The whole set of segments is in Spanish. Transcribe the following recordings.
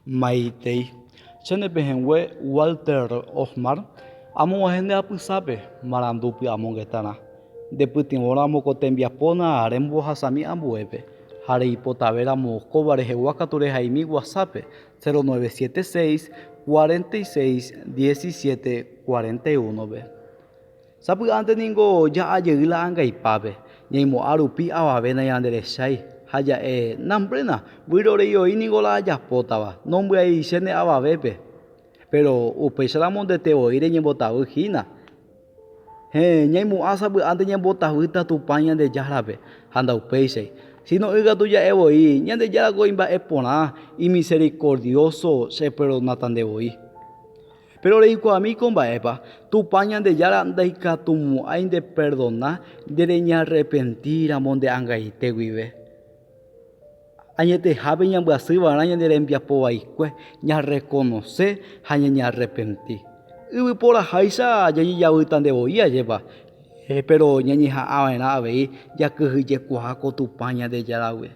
Maitei. Chenepehengue Walter Osmar. Amo gente apusape, marandupi amongetana. Deputimora mocotembiapona, arembo hasami ambuepe. Jare hipotavera moscova rejehuacature jaimi WhatsApp 0976 46 17 41 be. Sapu ante ningo ya ayegila angaipabe. Ñeimo arupi avavena yanderechai. Haya nambrena. Virore yo inigola ya potaba. Nombre ahí sene avavepe. Pero upesharamon de teoire ñembotavy hína. Ñaimu asapu ante ñembotavýta tupaña de jarape. Handa upéichai. Sino igatu ya evoi, ñande yarago imba'e porã y misericordioso se perdonatandevoi. Pero reikuaami ko mba'épa, tupa ñande jára ndaikatumo'ãi nde perdona nde reñarrepentiramo nde angaite guive. Añetehápe ñambyasýva'erã ñande rembiapovaikue, ñareconoce ha ñañarrepentí. Yvyporaháicha jajejavýtandevoi ajépa. Pero ñañeha'ãva'erã avei jakyhyjekuaa ko tupa ñande járague.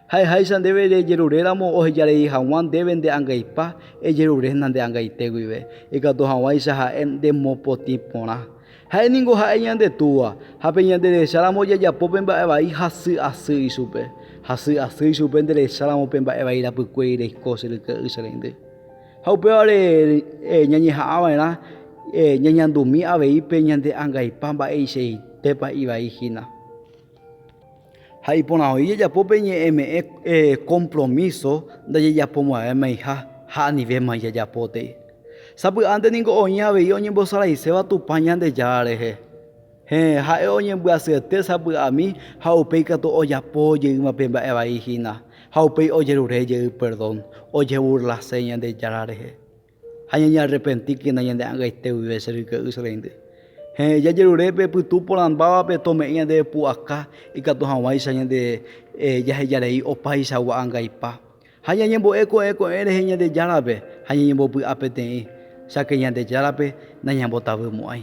Ha'eháicha ndéve rejeruréramo ohejarei hag̃ua ndéve nde angaipa ejeruréna nde angaite guive. Ikatu hag̃uáicha ha'e ndemopotĩ porã. Ha'eningo ha'e ñande túva. Ha pe ñande recharamo jajapo pe mba'e hasy asy ichupe. Hasy asy ichupe nderecharamo pe mba'e vai rapykuéri reiko che ryke'y che reindy. Ha upévare ñañeha'ãva'erã ñañandumi avei pe ñande angaipa mba'eicheitépa ivaihína. Ha iporãvoi jajapópe ñe'ẽme'ẽ compromiso ndajejapomo'ãvemaiha ha anivéma jajapótei. Sapy'ánte niko oĩ avei oñembosaraiséva tupa ñande jára rehe. Ha'e oñembyasyeté sapy'ami ha upéi katu ojapo jeýma pe mba'e vaihína. Ha upéi ojerure jey perdón, ojeburlase ñande jára rehe. Ha ñañarrepentíkina ñande angaite guive che ryke'y che reindy. Jajerurépe pytu porãmbávape tome'ẽ ñande pu'aka ikatu hag̃uáicha ñande jahejarei opaichagua angaipa. Ha ñañembo'e rehe ñande járape ha ñañembopy'a peteĩ cháke ñande járape nañambotavýmo'ãi.